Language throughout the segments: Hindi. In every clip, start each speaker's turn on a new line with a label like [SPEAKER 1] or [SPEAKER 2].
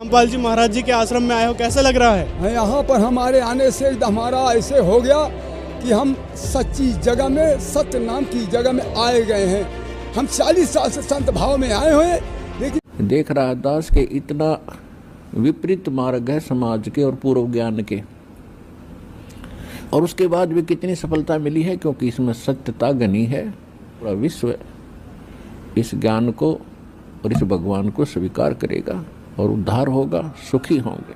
[SPEAKER 1] रामपाल जी महाराज जी के आश्रम में आए हो, कैसा लग रहा है?
[SPEAKER 2] यहाँ पर हमारे आने से हमारा ऐसे हो गया कि हम सच्ची जगह में, सत्य नाम की जगह में आए गए हैं। हम 40 साल से संत भाव में आए हुए, लेकिन
[SPEAKER 3] देख रहा दास के इतना विपरीत मार्ग है समाज के और पूर्व ज्ञान के, और उसके बाद भी कितनी सफलता मिली है, क्योंकि इसमें सत्यता घनी है। पूरा विश्व इस ज्ञान को और इस भगवान को स्वीकार करेगा और उद्धार होगा, सुखी होंगे।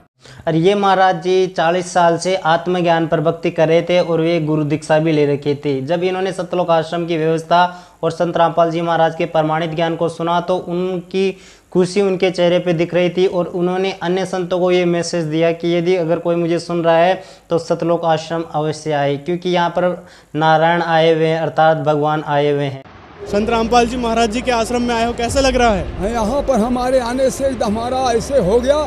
[SPEAKER 4] और ये महाराज जी 40 साल से आत्मज्ञान पर भक्ति कर रहे थे और वे गुरु दीक्षा भी ले रखे थे। जब इन्होंने सतलोक आश्रम की व्यवस्था और संत रामपाल जी महाराज के प्रमाणित ज्ञान को सुना तो उनकी खुशी उनके चेहरे पे दिख रही थी, और उन्होंने अन्य संतों को ये मैसेज दिया कि यदि अगर कोई मुझे सुन रहा है तो सतलोक आश्रम अवश्य आए, क्योंकि यहाँ पर नारायण आए हुए हैं, अर्थात भगवान आए हुए हैं।
[SPEAKER 1] संत रामपाल जी महाराज जी के आश्रम में आए हो, कैसा लग रहा है?
[SPEAKER 2] यहाँ पर हमारे आने से हमारा ऐसे हो गया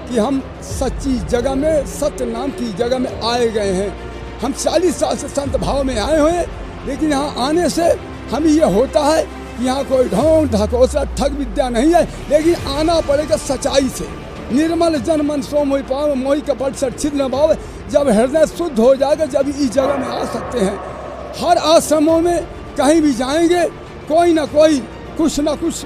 [SPEAKER 2] कि हम सच्ची जगह में, सत्य नाम की जगह में आए गए हैं। हम 40 साल से संत भाव में आए हुए, लेकिन यहाँ आने से हमें ये होता है कि यहाँ कोई ढोंग ढकोसला ठग विद्या नहीं है, लेकिन आना पड़ेगा सच्चाई से। निर्मल जन मन सो मोहि पाव, मोहि कपट सर छिद्र भाव। जब हृदय शुद्ध हो जाएगा, जब इस जगह में आ सकते हैं। हर आश्रमों में कहीं भी जाएंगे, कोई ना कोई कुछ ना कुछ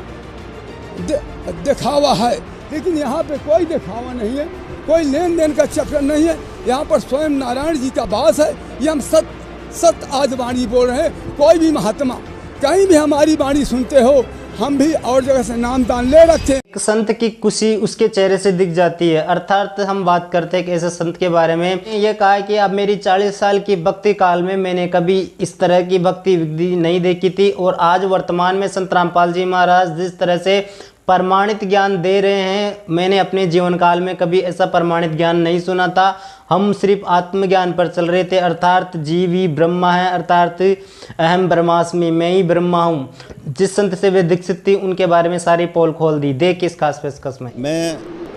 [SPEAKER 2] दिखावा है, लेकिन यहाँ पे कोई दिखावा नहीं है, कोई लेन देन का चक्कर नहीं है। यहाँ पर स्वयं नारायण जी का वास है। ये हम सत आज वाणी बोल रहे हैं। कोई भी महात्मा कहीं भी हमारी वाणी सुनते हो, हम भी और जगह से नाम दान ले रखे हैं।
[SPEAKER 4] एक संत की खुशी उसके चेहरे से दिख जाती है। अर्थात हम बात करते हैं कि ऐसे संत के बारे में ये कहा है कि अब मेरी 40 साल की भक्ति काल में मैंने कभी इस तरह की भक्ति विधि नहीं देखी थी, और आज वर्तमान में संत रामपाल जी महाराज जिस तरह से प्रमाणित ज्ञान दे रहे हैं, मैंने अपने जीवन काल में कभी ऐसा प्रमाणित ज्ञान नहीं सुना था। हम सिर्फ आत्मज्ञान पर चल रहे थे, अर्थात जीव ही ब्रह्मा है, अर्थात अहम ब्रह्मास्मि, मैं ही ब्रह्मा हूँ। जिस संत से वे दीक्षित थी उनके बारे में सारी पोल खोल दी। देख इस खास पेशकश में।
[SPEAKER 5] मैं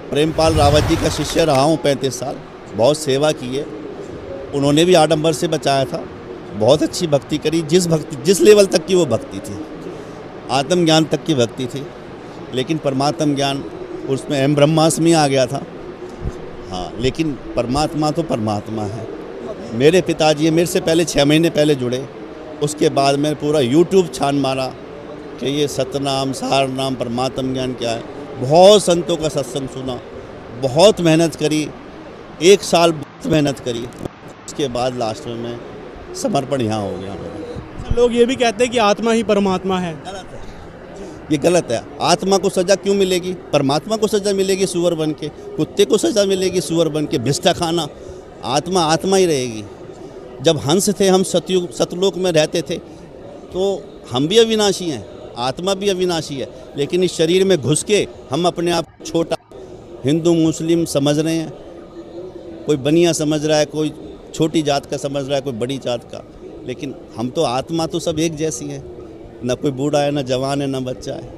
[SPEAKER 5] प्रेमपाल रावत जी का शिष्य रहा हूँ 35 साल, बहुत सेवा की है। उन्होंने भी आडंबर से बचाया था, बहुत अच्छी भक्ति करी। जिस लेवल तक की वो भक्ति थी, आत्मज्ञान तक की भक्ति थी, लेकिन परमात्म ज्ञान उसमें अहम ब्रह्मास्मि आ गया था। हाँ, लेकिन परमात्मा तो परमात्मा है। मेरे पिताजी मेरे से पहले 6 महीने पहले जुड़े, उसके बाद मैंने पूरा YouTube छान मारा कि ये सतनाम सार नाम परमात्म ज्ञान क्या है। बहुत संतों का सत्संग सुना, बहुत मेहनत करी, 1 साल बहुत मेहनत करी। उसके बाद लास्ट में मैं समर्पण यहाँ हो गया मेरा।
[SPEAKER 1] लोग ये भी कहते हैं कि आत्मा ही परमात्मा है।
[SPEAKER 5] ये गलत है। आत्मा को सज़ा क्यों मिलेगी? परमात्मा को सज़ा मिलेगी सुअर बन के, कुत्ते को सज़ा मिलेगी सुअर बन के, भिष्टा खाना। आत्मा आत्मा ही रहेगी। जब हंस थे, हम सतलोक में रहते थे, तो हम भी अविनाशी हैं, आत्मा भी अविनाशी है। लेकिन इस शरीर में घुस के हम अपने आप छोटा हिंदू मुस्लिम समझ रहे हैं। कोई बनिया समझ रहा है, कोई छोटी जात का समझ रहा है, कोई बड़ी जात का। लेकिन हम तो आत्मा तो सब एक जैसी हैं। न कोई बूढ़ा है, न जवान है, न बच्चा है।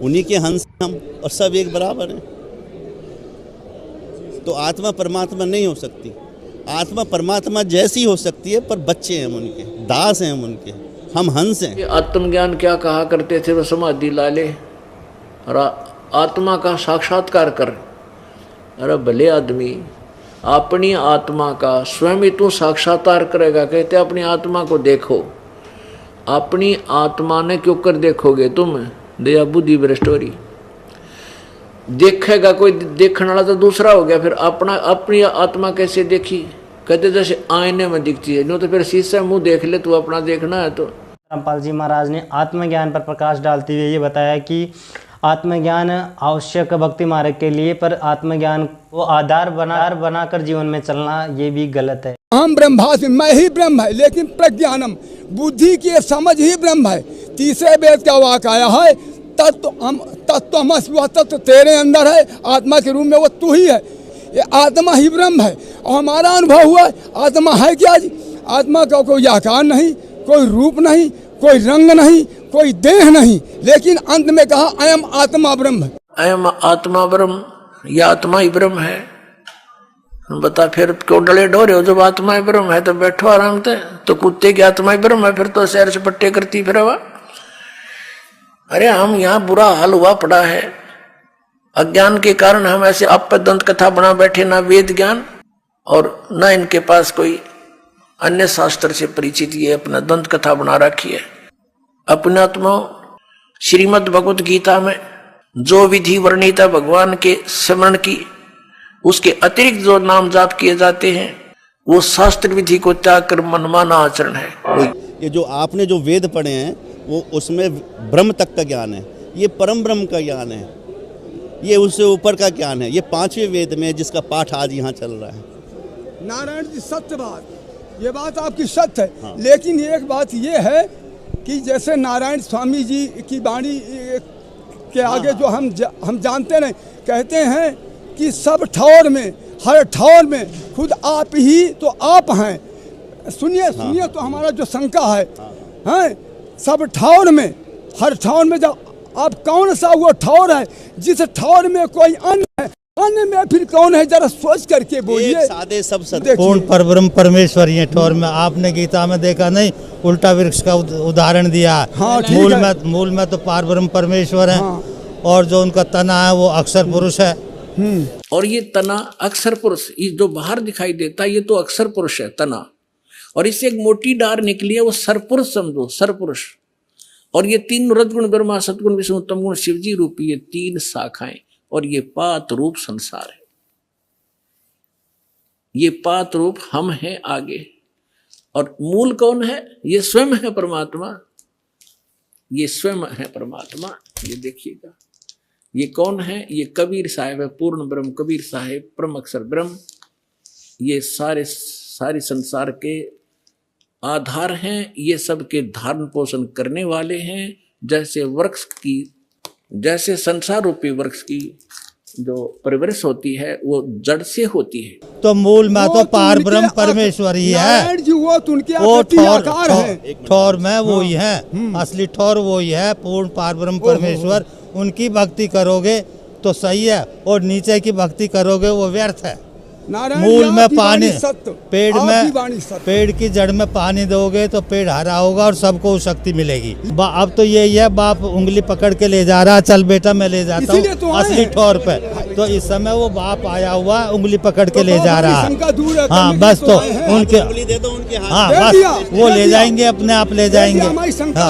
[SPEAKER 5] उन्हीं के हंस हम, और सब एक बराबर हैं। तो आत्मा परमात्मा नहीं हो सकती। आत्मा परमात्मा जैसी हो सकती है, पर बच्चे हैं हम उनके, दास हैं हम उनके, हम हंस हैं।
[SPEAKER 3] आत्मज्ञान क्या कहा करते थे वो समाधि ला ले और आत्मा का साक्षात्कार कर। अरे भले आदमी, अपनी आत्मा का स्वयं ही तू साक्षात्कार करेगा। कहते अपनी आत्मा को देखो। अपनी आत्मा ने क्यों कर देखोगे तुम? दया बुद्धि भ्रष्ट हो रही। देखेगा कोई, देखने वाला तो दूसरा हो गया। फिर अपनी आत्मा कैसे देखी? कहते जैसे आईने में दिखती है, नो तो फिर शीशे मुंह देख ले, तू अपना देखना है। तो
[SPEAKER 4] रामपाल जी महाराज ने आत्मज्ञान पर प्रकाश डालते हुए ये बताया कि आत्मज्ञान आवश्यक भक्ति मार्ग के लिए, पर आत्मज्ञान को आधार बनाकर जीवन में चलना ये भी गलत है।
[SPEAKER 2] हम ब्रह्मास्मि, मैं ही ब्रह्म है, लेकिन प्रज्ञानम, बुद्धि की समझ ही ब्रह्म है। तीसरे वेद का वाक्य आया है, तत्त्वमसि, वह तत्व तेरे अंदर है, आत्मा के रूप में वो तू ही है। ये आत्मा ही ब्रह्म है। और हमारा अनुभव हुआ आत्मा है क्या जी? आत्मा का कोई आकार नहीं, कोई रूप नहीं, कोई रंग नहीं, कोई देह नहीं, लेकिन अंत में कहा अयम आत्मा ब्रह्म।
[SPEAKER 3] अयम आत्मा ब्रह्म, यह आत्मा ही ब्रह्म है। बता फिर क्यों डले डोरे हो? जब आत्मा ही ब्रह्म है तो बैठो आराम से। तो कुत्ते की आत्मा ही ब्रह्म है, फिर तो शहर से पट्टे करती फिर। अरे हम यहाँ बुरा हाल हुआ पड़ा है। अज्ञान के कारण हम ऐसे अपदंत कथा बना बैठे, ना वेद ज्ञान और ना इनके पास कोई अन्य शास्त्र से परिचित, ये अपना दंत कथा बना रखी है। अपने आत्मा श्रीमद् भगवत गीता में जो विधि वर्णित है भगवान के स्मरण की, उसके अतिरिक्त जो नाम जाप किए जाते हैं वो शास्त्र विधि को त्याग कर मनमाना आचरण है।
[SPEAKER 5] ये जो आपने जो वेद पढ़े हैं वो उसमें ब्रह्म तक का ज्ञान है, ये परम ब्रह्म का ज्ञान है, ये उससे ऊपर का ज्ञान है। ये 5वें वेद में जिसका पाठ आज यहाँ चल रहा है।
[SPEAKER 2] नारायण जी सत्य बात, ये बात आपकी सत्य है। हाँ। लेकिन एक बात ये है कि जैसे नारायण स्वामी जी की वाणी के आगे जो हम जानते नहीं, कहते हैं कि सब ठौर में, हर ठौर में खुद आप ही तो आप हैं। सुनिए सुनिए तो हमारा जो शंका है, हैं सब ठौर में, हर ठौर में जब आप कौन सा वो ठौर है जिस ठौर में कोई अन्य है, अन्य में फिर कौन है, जरा सोच करके बोलिए।
[SPEAKER 5] सादे सब सत्य
[SPEAKER 6] पूर्ण परब्रह्म परमेश्वर ये ठौर में। आपने गीता में देखा नहीं, उल्टा वृक्ष का उदाहरण दिया।
[SPEAKER 2] हाँ,
[SPEAKER 6] मूल में तो परब्रह्म परमेश्वर है। हाँ। और जो उनका तना है वो अक्षर पुरुष है।
[SPEAKER 3] और ये तना अक्षर पुरुष, ये जो बाहर दिखाई देता है ये तो अक्षर पुरुष है तना, और इससे एक मोटी डार निकली है वो सरपुरुष समझो, सरपुरुष। और ये 3 रजगुण ब्रह्मा सतगुण विष्णु तम गुण शिवजी रूपी ये 3 शाखाएं, और ये पात रूप संसार है। ये पात रूप हम हैं आगे, और मूल कौन है? ये स्वयं है परमात्मा, ये स्वयं है परमात्मा। ये देखिएगा ये कौन है? ये कबीर साहिब है, पूर्ण ब्रह्म कबीर साहिब, परम अक्षर ब्रह्म। ये सारे संसार के आधार हैं, ये सब के धारण पोषण करने वाले हैं। जैसे वृक्ष की, जैसे संसार रूपी वृक्ष की जो परवरिश होती है वो जड़ से होती है,
[SPEAKER 6] तो मूल में तो पार ब्रह्म परमेश्वर ही है। वो ठौर में वो ही है, असली ठौर वो ही है, पूर्ण पार ब्रह्म परमेश्वर। उनकी भक्ति करोगे तो सही है, और नीचे की भक्ति करोगे वो व्यर्थ है। मूल में पानी, पेड़ की जड़ में पानी दोगे तो पेड़ हरा होगा और सबको शक्ति मिलेगी। अब तो यही है, बाप उंगली पकड़ के ले जा रहा, चल बेटा मैं ले जाता हूँ तो असली ठौर पे। तो इस समय वो बाप आया हुआ उंगली पकड़ के ले जा रहा है। हाँ बस, तो उनके, हाँ बस वो ले जाएंगे, अपने आप ले जाएंगे। हाँ।